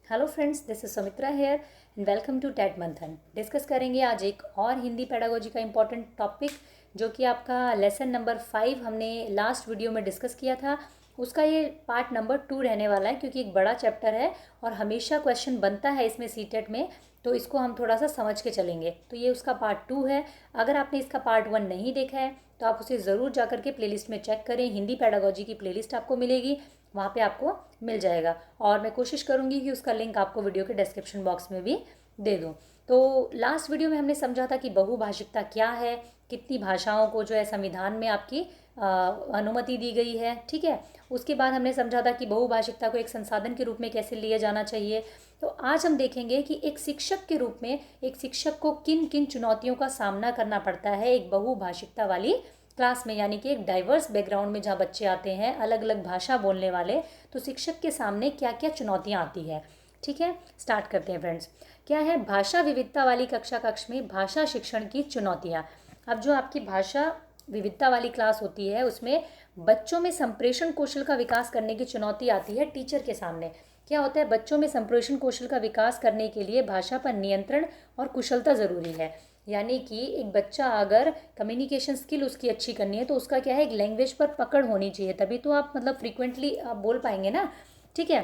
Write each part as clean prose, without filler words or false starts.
Hello friends, this is Sumitra here and welcome to TET Manthan. Discuss करेंगे आज एक और हिंदी पेडागोजी का इम्पॉर्टेंट टॉपिक जो कि आपका लेसन नंबर 5 हमने लास्ट वीडियो में डिस्कस किया था। उसका ये पार्ट नंबर 2 रहने वाला है क्योंकि एक बड़ा चैप्टर है और हमेशा क्वेश्चन बनता है इसमें सीटेट में, तो इसको हम थोड़ा सा समझ के चलेंगे। तो ये उसका पार्ट 2 है। अगर आपने इसका पार्ट 1 नहीं देखा है तो आप उसे ज़रूर जा करके प्लेलिस्ट में चेक करें। हिंदी पेडागोजी की प्लेलिस्ट आपको मिलेगी, वहाँ पे आपको मिल जाएगा और मैं कोशिश करूँगी कि उसका लिंक आपको वीडियो के डिस्क्रिप्शन बॉक्स में भी दे दूँ। तो लास्ट वीडियो में हमने समझा था कि बहुभाषिकता क्या है, कितनी भाषाओं को जो है संविधान में आपकी अनुमति दी गई है, ठीक है। उसके बाद हमने समझा था कि बहुभाषिकता को एक संसाधन के रूप में कैसे लिया जाना चाहिए। तो आज हम देखेंगे कि एक शिक्षक के रूप में एक शिक्षक को किन किन चुनौतियों का सामना करना पड़ता है एक बहुभाषिकता वाली क्लास में, यानी कि एक डाइवर्स बैकग्राउंड में जहाँ बच्चे आते हैं, अलग अलग भाषा बोलने वाले, तो शिक्षक के सामने क्या क्या चुनौतियाँ आती है। ठीक है, स्टार्ट करते हैं फ्रेंड्स। क्या है भाषा विविधता वाली कक्ष में भाषा शिक्षण की चुनौतियाँ। अब जो आपकी भाषा विविधता वाली क्लास होती है उसमें बच्चों में संप्रेषण कौशल का विकास करने की चुनौती आती है टीचर के सामने। क्या होता है, बच्चों में संप्रेषण कौशल का विकास करने के लिए भाषा पर नियंत्रण और कुशलता ज़रूरी है। यानी कि एक बच्चा अगर कम्युनिकेशन स्किल उसकी अच्छी करनी है तो उसका क्या है, एक लैंग्वेज पर पकड़ होनी चाहिए, तभी तो आप मतलब फ्रीक्वेंटली आप बोल पाएंगे ना, ठीक है।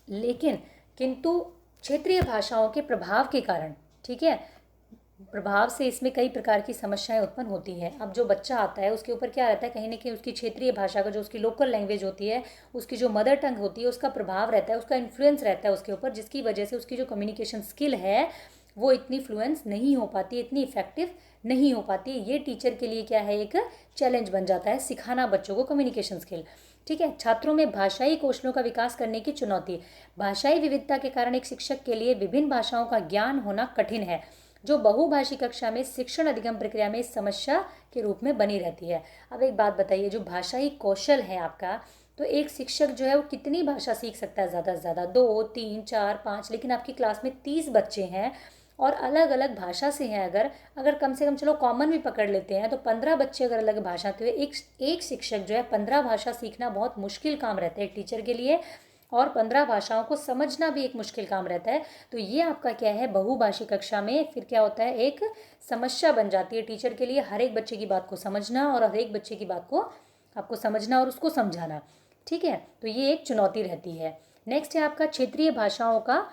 लेकिन किंतु क्षेत्रीय भाषाओं के प्रभाव के कारण, ठीक है, प्रभाव से इसमें कई प्रकार की समस्याएं उत्पन्न होती हैं। अब जो बच्चा आता है उसके ऊपर क्या रहता है, कहीं ना कहीं उसकी क्षेत्रीय भाषा का जो उसकी लोकल लैंग्वेज होती है, उसकी जो मदर टंग होती है, उसका प्रभाव रहता है, उसका इन्फ्लुएंस रहता है उसके ऊपर, जिसकी वजह से उसकी जो कम्युनिकेशन स्किल है वो इतनी फ्लुएंस नहीं हो पाती, इतनी इफेक्टिव नहीं हो पाती। ये टीचर के लिए क्या है, एक चैलेंज बन जाता है सिखाना बच्चों को कम्युनिकेशन स्किल, ठीक है। छात्रों में भाषाई कौशलों का विकास करने की चुनौती। भाषाई विविधता के कारण एक शिक्षक के लिए विभिन्न भाषाओं का ज्ञान होना कठिन है, जो बहुभाषी कक्षा में शिक्षण अधिगम प्रक्रिया में समस्या के रूप में बनी रहती है। अब एक बात बताइए, जो भाषाई कौशल है आपका, तो एक शिक्षक जो है वो कितनी भाषा सीख सकता है, ज़्यादा से ज़्यादा 2, 3, 4, 5, लेकिन आपकी क्लास में 30 बच्चे हैं और अलग अलग भाषा से हैं। अगर अगर कम से कम चलो कॉमन भी पकड़ लेते हैं तो 15 बच्चे अगर अलग भाषा के, एक शिक्षक जो है 15 भाषा सीखना बहुत मुश्किल काम रहता है एक टीचर के लिए, और 15 भाषाओं को समझना भी एक मुश्किल काम रहता है। तो ये आपका क्या है, बहुभाषी कक्षा में फिर क्या होता है, एक समस्या बन जाती है टीचर के लिए, हर एक बच्चे की बात को समझना और हर एक बच्चे की बात को आपको समझना और उसको समझाना, ठीक है। तो ये एक चुनौती रहती है। नेक्स्ट है आपका क्षेत्रीय भाषाओं का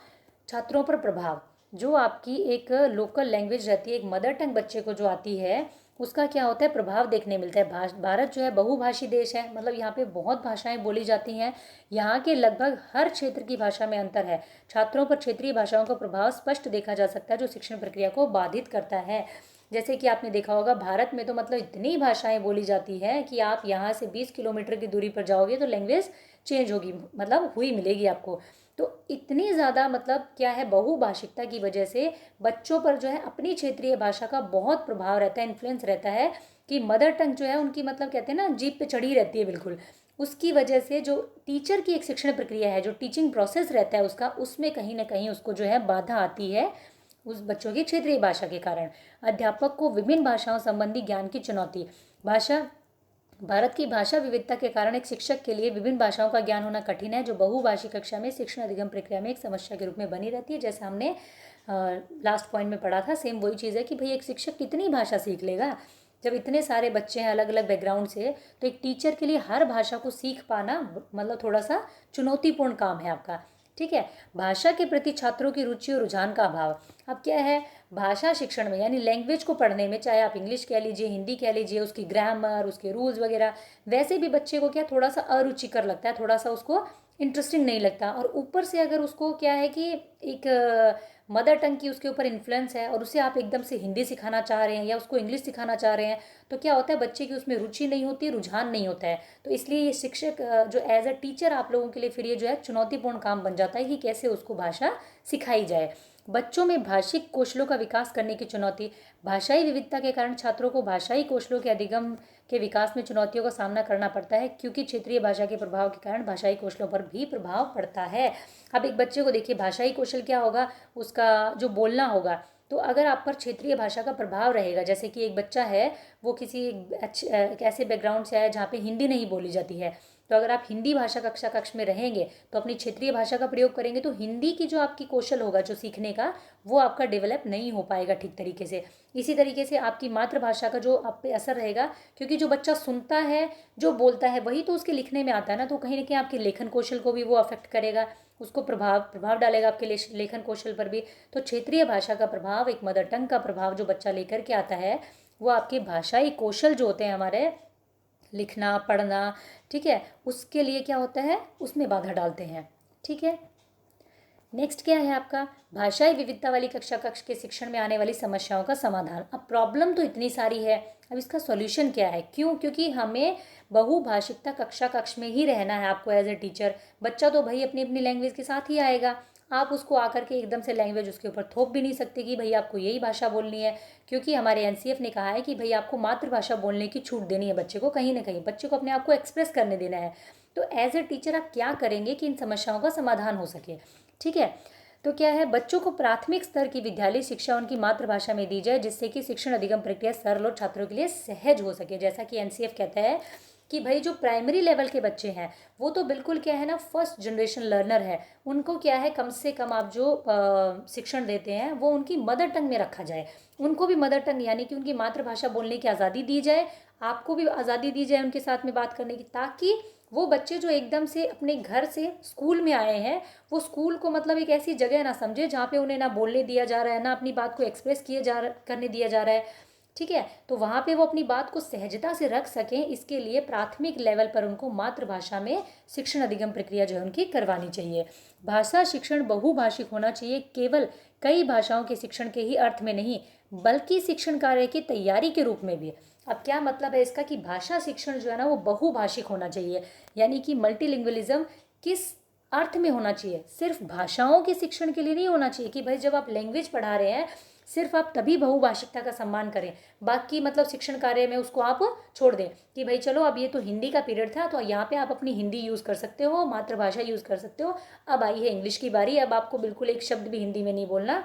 छात्रों पर प्रभाव। जो आपकी एक लोकल लैंग्वेज रहती है, एक मदर टंग बच्चे को जो आती है, उसका क्या होता है, प्रभाव देखने मिलता है। भारत जो है बहुभाषी देश है, मतलब यहाँ पे बहुत भाषाएं बोली जाती हैं। यहाँ के लगभग हर क्षेत्र की भाषा में अंतर है। छात्रों पर क्षेत्रीय भाषाओं का प्रभाव स्पष्ट देखा जा सकता है, जो शिक्षण प्रक्रिया को बाधित करता है। जैसे कि आपने देखा होगा, भारत में तो मतलब इतनी भाषाएं बोली जाती है कि आप यहाँ से 20 किलोमीटर की दूरी पर जाओगे तो लैंग्वेज चेंज होगी, मतलब हुई मिलेगी आपको। तो इतनी ज़्यादा मतलब क्या है, बहुभाषिकता की वजह से बच्चों पर जो है अपनी क्षेत्रीय भाषा का बहुत प्रभाव रहता है, इन्फ्लुएंस रहता है, कि मदर टंग जो है उनकी मतलब कहते हैं ना जीभ पे चढ़ी रहती है बिल्कुल। उसकी वजह से जो टीचर की एक शिक्षण प्रक्रिया है, जो टीचिंग प्रोसेस रहता है उसका, उसमें कहीं ना कहीं उसको जो है बाधा आती है उस बच्चों की क्षेत्रीय भाषा के कारण। अध्यापक को विभिन्न भाषाओं संबंधी ज्ञान की चुनौती। भाषा भारत की भाषा विविधता के कारण एक शिक्षक के लिए विभिन्न भाषाओं का ज्ञान होना कठिन है, जो बहुभाषी कक्षा में शिक्षण अधिगम प्रक्रिया में एक समस्या के रूप में बनी रहती है। जैसे हमने लास्ट पॉइंट में पढ़ा था, सेम वही चीज़ है कि भाई एक शिक्षक कितनी भाषा सीख लेगा जब इतने सारे बच्चे हैं अलग अलग बैकग्राउंड से। तो एक टीचर के लिए हर भाषा को सीख पाना मतलब थोड़ा सा चुनौतीपूर्ण काम है आपका, ठीक है। भाषा के प्रति छात्रों की रुचि और रुझान का अभाव। अब क्या है, भाषा शिक्षण में यानी लैंग्वेज को पढ़ने में, चाहे आप इंग्लिश कह लीजिए, हिंदी कह लीजिए, उसकी ग्रामर, उसके रूल्स वगैरह, वैसे भी बच्चे को क्या थोड़ा सा अरुचिकर लगता है, थोड़ा सा उसको इंटरेस्टिंग नहीं लगता। और ऊपर से अगर उसको क्या है कि एक मदर टंग की उसके ऊपर इन्फ्लुएंस है और उसे आप एकदम से हिंदी सिखाना चाह रहे हैं या उसको इंग्लिश सिखाना चाह रहे हैं, तो क्या होता है, बच्चे की उसमें रुचि नहीं होती, रुझान नहीं होता है। तो इसलिए ये शिक्षक जो एज अ टीचर आप लोगों के लिए फिर ये जो है चुनौतीपूर्ण काम बन जाता है कि कैसे उसको भाषा सिखाई जाए। बच्चों में भाषिक कौशलों का विकास करने की चुनौती। भाषाई विविधता के कारण छात्रों को भाषाई कौशलों के अधिगम के विकास में चुनौतियों का सामना करना पड़ता है, क्योंकि क्षेत्रीय भाषा के प्रभाव के कारण भाषाई कौशलों पर भी प्रभाव पड़ता है। अब एक बच्चे को देखिए, भाषाई कौशल क्या होगा, उसका जो बोलना होगा, तो अगर आप पर क्षेत्रीय भाषा का प्रभाव रहेगा, जैसे कि एक बच्चा है वो किसी एक ऐसे बैकग्राउंड से आया जहाँ पे हिंदी नहीं बोली जाती है, तो अगर आप हिंदी भाषा कक्षा कक्ष में रहेंगे तो अपनी क्षेत्रीय भाषा का प्रयोग करेंगे तो हिंदी की जो आपकी कौशल होगा जो सीखने का, वो आपका डेवलप नहीं हो पाएगा ठीक तरीके से। इसी तरीके से आपकी मातृभाषा का जो आप पे असर रहेगा, क्योंकि जो बच्चा सुनता है, जो बोलता है, वही तो उसके लिखने में आता है ना, तो कहीं ना कहीं आपके लेखन कौशल को भी वो अफेक्ट करेगा, उसको प्रभाव डालेगा आपके लेखन कौशल पर भी। तो क्षेत्रीय भाषा का प्रभाव, एक मदर टंग का प्रभाव जो बच्चा लेकर के आता है, वो आपके भाषाई कौशल जो होते हैं हमारे, लिखना पढ़ना, ठीक है, उसके लिए क्या होता है, उसमें बाधा डालते हैं। ठीक है, नेक्स्ट क्या है आपका, भाषाई विविधता वाली कक्षा कक्ष के शिक्षण में आने वाली समस्याओं का समाधान। अब प्रॉब्लम तो इतनी सारी है, अब इसका सॉल्यूशन क्या है? क्यों? क्योंकि हमें बहुभाषिकता कक्षा कक्ष में ही रहना है। आपको एज ए टीचर, बच्चा तो भाई अपनी अपनी लैंग्वेज के साथ ही आएगा, आप उसको आकर के एकदम से लैंग्वेज उसके ऊपर थोप भी नहीं सकते कि भाई आपको यही भाषा बोलनी है, क्योंकि हमारे एनसीएफ ने कहा है कि भाई आपको मातृभाषा बोलने की छूट देनी है बच्चे को, कहीं ना कहीं बच्चे को अपने आप को एक्सप्रेस करने देना है। तो एज ए टीचर आप क्या करेंगे कि इन समस्याओं का समाधान हो सके? ठीक है, तो क्या है, बच्चों को प्राथमिक स्तर की विद्यालय शिक्षा उनकी मातृभाषा में दी जाए, जिससे कि शिक्षण अधिगम प्रक्रिया सरल और छात्रों के लिए सहज हो सके। जैसा कि एनसीएफ कहता है कि भाई जो प्राइमरी लेवल के बच्चे हैं वो तो बिल्कुल क्या है ना, फर्स्ट जनरेशन लर्नर है, उनको क्या है, कम से कम आप जो शिक्षण देते हैं वो उनकी मदर टंग में रखा जाए, उनको भी मदर टंग यानी कि उनकी मातृभाषा बोलने की आज़ादी दी जाए, आपको भी आज़ादी दी जाए उनके साथ में बात करने की, ताकि वो बच्चे जो एकदम से अपने घर से स्कूल में आए हैं, वो स्कूल को मतलब एक ऐसी जगह ना समझे जहाँ पे उन्हें ना बोलने दिया जा रहा है, ना अपनी बात को एक्सप्रेस करने दिया जा रहा है। ठीक है, तो वहाँ पे वो अपनी बात को सहजता से रख सकें, इसके लिए प्राथमिक लेवल पर उनको मातृभाषा में शिक्षण अधिगम प्रक्रिया जो है उनकी करवानी चाहिए। भाषा शिक्षण बहुभाषिक होना चाहिए, केवल कई भाषाओं के शिक्षण के ही अर्थ में नहीं, बल्कि शिक्षण कार्य की तैयारी के रूप में भी। अब क्या मतलब है इसका कि भाषा शिक्षण जो है ना वो बहुभाषिक होना चाहिए, यानी कि मल्टीलिंग्वलिज्म किस अर्थ में होना चाहिए, सिर्फ भाषाओं के शिक्षण के लिए नहीं होना चाहिए कि भाई जब आप लैंग्वेज पढ़ा रहे हैं सिर्फ आप तभी बहुभाषिकता का सम्मान करें, बाकी मतलब शिक्षण कार्य में उसको आप छोड़ दें कि भाई चलो अब ये तो हिंदी का पीरियड था तो यहाँ पे आप अपनी हिंदी यूज़ कर सकते हो, मातृभाषा यूज़ कर सकते हो, अब आई है इंग्लिश की बारी, अब आपको बिल्कुल एक शब्द भी हिंदी में नहीं बोलना,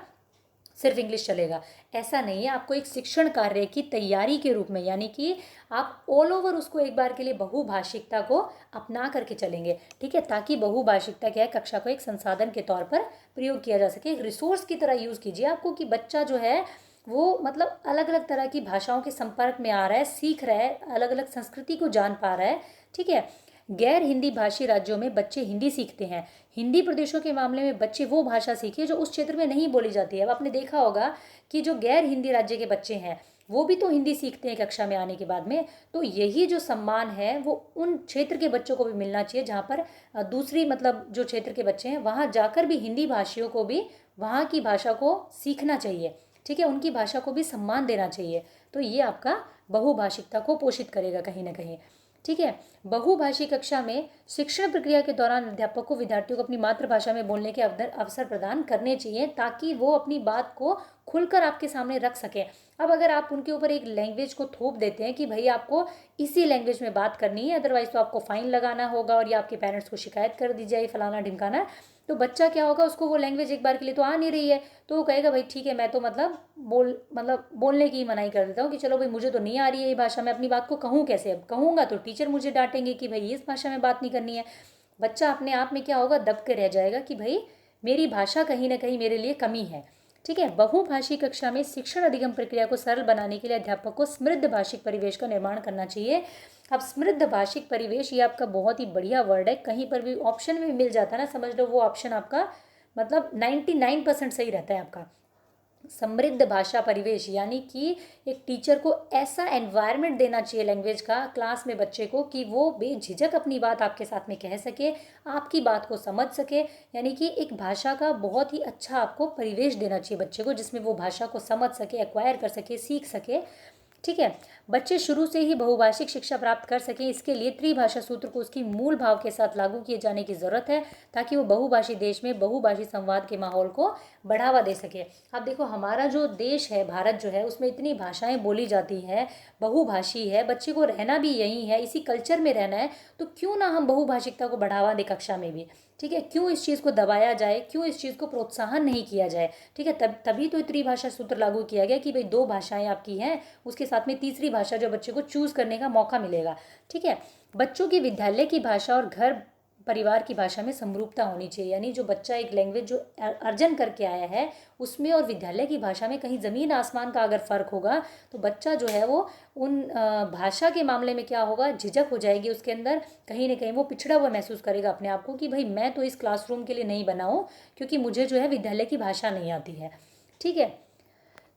सिर्फ इंग्लिश चलेगा। ऐसा नहीं है, आपको एक शिक्षण कार्य की तैयारी के रूप में, यानी कि आप ऑल ओवर उसको एक बार के लिए बहुभाषिकता को अपना करके चलेंगे। ठीक है, ताकि बहुभाषिकता क्या है, कक्षा को एक संसाधन के तौर पर प्रयोग किया जा सके, एक रिसोर्स की तरह यूज़ कीजिए आपको, कि बच्चा जो है वो मतलब अलग अलग तरह की भाषाओं के संपर्क में आ रहा है, सीख रहा है, अलग अलग संस्कृति को जान पा रहा है। ठीक है, गैर हिंदी भाषी राज्यों में बच्चे हिंदी सीखते हैं, हिंदी प्रदेशों के मामले में बच्चे वो भाषा सीखिए जो उस क्षेत्र में नहीं बोली जाती है। अब आपने देखा होगा कि जो गैर हिंदी राज्य के बच्चे हैं वो भी तो हिंदी सीखते हैं कक्षा में आने के बाद में, तो यही जो सम्मान है वो उन क्षेत्र के बच्चों को भी मिलना चाहिए जहाँ पर दूसरी मतलब जो क्षेत्र के बच्चे हैं वहाँ जाकर भी हिंदी भाषियों को भी वहाँ की भाषा को सीखना चाहिए। ठीक है, उनकी भाषा को भी सम्मान देना चाहिए, तो ये आपका बहुभाषिकता को पोषित करेगा कहीं ना कहीं। ठीक है, बहुभाषी कक्षा में शिक्षण प्रक्रिया के दौरान अध्यापक को विद्यार्थियों को अपनी मातृभाषा में बोलने के अवसर प्रदान करने चाहिए, ताकि वो अपनी बात को खुलकर आपके सामने रख सकें। अब अगर आप उनके ऊपर एक लैंग्वेज को थोप देते हैं कि भाई आपको इसी लैंग्वेज में बात करनी है, अदरवाइज तो आपको फाइन लगाना होगा और या आपके पेरेंट्स को शिकायत कर दी जाए, फलाना ढिमकाना, तो बच्चा क्या होगा, उसको वो लैंग्वेज एक बार के लिए तो आ नहीं रही है, तो वो कहेगा भाई ठीक है मैं तो मतलब बोलने की मनाही कर देता हूँ कि चलो भाई मुझे तो नहीं आ रही है ये भाषा, मैं अपनी बात को कहूँ कैसे, अब कहूँगा तो टीचर मुझे डांटेंगे कि भाई इस भाषा में बात नहीं करनी है। बच्चा अपने आप में क्या होगा, दब के रह जाएगा कि भाई मेरी भाषा कहीं ना कहीं मेरे लिए कमी है। ठीक है, बहुभाषी कक्षा में शिक्षण अधिगम प्रक्रिया को सरल बनाने के लिए अध्यापक को समृद्ध भाषिक परिवेश का निर्माण करना चाहिए। अब समृद्ध भाषिक परिवेश ये आपका बहुत ही बढ़िया वर्ड है, कहीं पर भी ऑप्शन में मिल जाता है ना, समझ लो वो ऑप्शन आपका मतलब 99% सही रहता है आपका। समृद्ध भाषा परिवेश यानी कि एक टीचर को ऐसा एनवायरनमेंट देना चाहिए लैंग्वेज का क्लास में बच्चे को कि वो बेझिझक अपनी बात आपके साथ में कह सके, आपकी बात को समझ सके, यानी कि एक भाषा का बहुत ही अच्छा आपको परिवेश देना चाहिए बच्चे को, जिसमें वो भाषा को समझ सके, एक्वायर कर सके, सीख सके। ठीक है, बच्चे शुरू से ही बहुभाषिक शिक्षा प्राप्त कर सकें, इसके लिए त्रिभाषा सूत्र को उसकी मूल भाव के साथ लागू किए जाने की ज़रूरत है, ताकि वो बहुभाषी देश में बहुभाषी संवाद के माहौल को बढ़ावा दे सके। अब देखो हमारा जो देश है भारत जो है उसमें इतनी भाषाएं बोली जाती हैं, बहुभाषी है, बच्चे को रहना भी यही है, इसी कल्चर में रहना है, तो क्यों ना हम बहुभाषिकता को बढ़ावा दें कक्षा में भी। ठीक है, क्यों इस चीज़ को दबाया जाए, क्यों इस चीज़ को प्रोत्साहन नहीं किया जाए। ठीक है, तभी तो त्रिभाषा सूत्र लागू किया गया कि भाई 2 भाषाएं आपकी हैं, उसके साथ में तीसरी भाषा जो बच्चे को चूज़ करने का मौका मिलेगा। ठीक है, बच्चों की विद्यालय की भाषा और घर परिवार की भाषा में समरूपता होनी चाहिए, यानी जो बच्चा एक लैंग्वेज जो अर्जन करके आया है उसमें और विद्यालय की भाषा में कहीं ज़मीन आसमान का अगर फ़र्क होगा तो बच्चा जो है वो उन भाषा के मामले में क्या होगा, झिझक हो जाएगी उसके अंदर, कहीं ना कहीं वो पिछड़ा हुआ महसूस करेगा अपने आप को कि भाई मैं तो इस क्लासरूम के लिए नहीं बना हूँ क्योंकि मुझे जो है विद्यालय की भाषा नहीं आती है। ठीक है,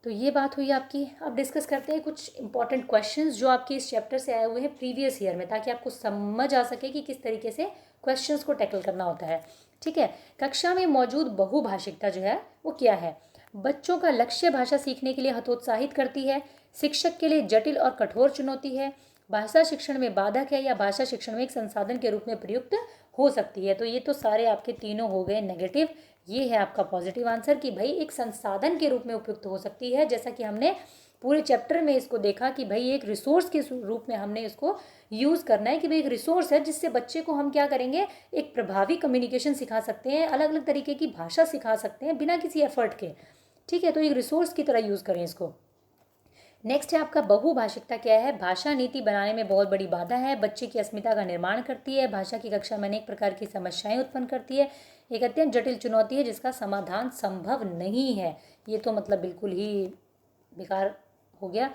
तो ये बात हुई आपकी। अब डिस्कस करते हैं कुछ इंपॉर्टेंट क्वेश्चंस जो आपके इस चैप्टर से आए हुए हैं प्रीवियस ईयर में, ताकि आपको समझ आ सके कि किस तरीके से क्वेश्चंस को टैकल करना होता है। ठीक है, कक्षा में मौजूद बहुभाषिकता जो है वो क्या है? बच्चों का लक्ष्य भाषा सीखने के लिए हतोत्साहित करती है, शिक्षक के लिए जटिल और कठोर चुनौती है, भाषा शिक्षण में बाधक है, या भाषा शिक्षण में एक संसाधन के रूप में प्रयुक्त हो सकती है। तो ये तो सारे आपके तीनों हो गए नेगेटिव। ये है आपका पॉजिटिव आंसर कि भाई एक संसाधन के रूप में उपयुक्त हो सकती है, जैसा कि हमने पूरे चैप्टर में इसको देखा कि भाई एक रिसोर्स के रूप में हमने इसको यूज़ करना है कि भाई एक रिसोर्स है जिससे बच्चे को हम क्या करेंगे, एक प्रभावी कम्युनिकेशन सिखा सकते हैं, अलग अलग तरीके की भाषा सिखा सकते हैं बिना किसी एफर्ट के। ठीक है, तो एक रिसोर्स की तरह यूज़ करें इसको। नेक्स्ट है आपका बहुभाषिकता क्या है? भाषा नीति बनाने में बहुत बड़ी बाधा है, बच्चे की अस्मिता का निर्माण करती है, भाषा की कक्षा में अनेक प्रकार की समस्याएं उत्पन्न करती है, एक अत्यंत जटिल चुनौती है जिसका समाधान संभव नहीं है। ये तो मतलब बिल्कुल ही बेकार हो गया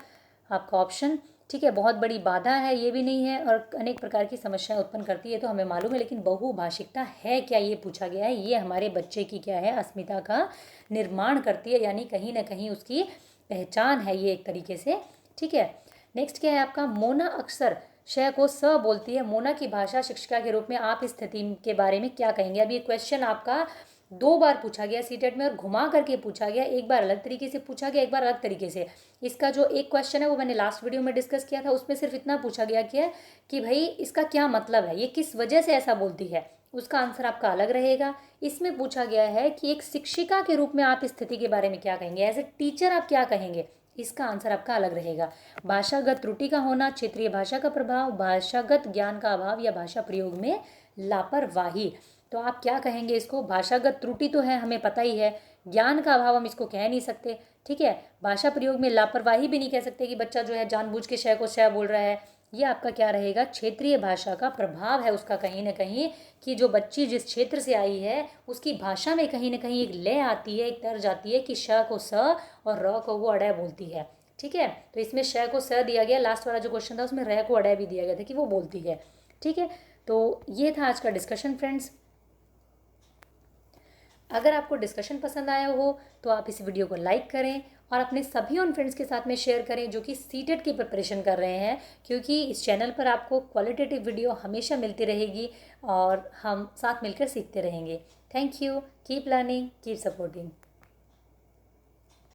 आपका ऑप्शन। ठीक है, बहुत बड़ी बाधा है ये भी नहीं है, और अनेक प्रकार की समस्याएं उत्पन्न करती है तो हमें मालूम है, लेकिन बहुभाषिकता है क्या ये पूछा गया है। ये हमारे बच्चे की क्या है, अस्मिता का निर्माण करती है, यानी कहीं ना कहीं उसकी पहचान है ये एक तरीके से। ठीक है, नेक्स्ट क्या है आपका? मोना अक्सर श को स बोलती है, मोना की भाषा शिक्षिका के रूप में आप इस स्थिति के बारे में क्या कहेंगे? अब ये क्वेश्चन आपका 2 बार पूछा गया सीटेट में और घुमा करके पूछा गया, एक बार अलग तरीके से पूछा गया, एक बार अलग तरीके से। इसका जो एक क्वेश्चन है वो मैंने लास्ट वीडियो में डिस्कस किया था, उसमें सिर्फ इतना पूछा गया कि भाई इसका क्या मतलब है, ये किस वजह से ऐसा बोलती है, उसका आंसर आपका अलग रहेगा। इसमें पूछा गया है कि एक शिक्षिका के रूप में आप इस स्थिति के बारे में क्या कहेंगे, एज ए टीचर आप क्या कहेंगे, इसका आंसर आपका अलग रहेगा। भाषागत त्रुटि का होना, क्षेत्रीय भाषा का प्रभाव, भाषागत ज्ञान का अभाव, या भाषा प्रयोग में लापरवाही। तो आप क्या कहेंगे इसको? भाषागत त्रुटि तो है, हमें पता ही है, ज्ञान का अभाव हम इसको कह नहीं सकते। ठीक है, भाषा प्रयोग में लापरवाही भी नहीं कह सकते कि बच्चा जो है जानबूझ के शय को शय बोल रहा है। ये आपका क्या रहेगा? क्षेत्रीय भाषा का प्रभाव है उसका कहीं ना कहीं, कि जो बच्ची जिस क्षेत्र से आई है उसकी भाषा में कहीं ना कहीं एक लय आती है, एक तर्ज आती है कि श को स और र को वो अड़य बोलती है। ठीक है, तो इसमें श को स दिया गया, लास्ट वाला जो क्वेश्चन था उसमें र को अड़य भी दिया गया था कि वो बोलती है। ठीक है, तो ये था आज का डिस्कशन फ्रेंड्स। अगर आपको डिस्कशन पसंद आया हो तो आप इस वीडियो को लाइक करें और अपने सभी उन फ्रेंड्स के साथ में शेयर करें जो कि सीटेट की प्रिपरेशन कर रहे हैं, क्योंकि इस चैनल पर आपको क्वालिटेटिव वीडियो हमेशा मिलती रहेगी और हम साथ मिलकर सीखते रहेंगे। Thank you, keep learning, keep supporting.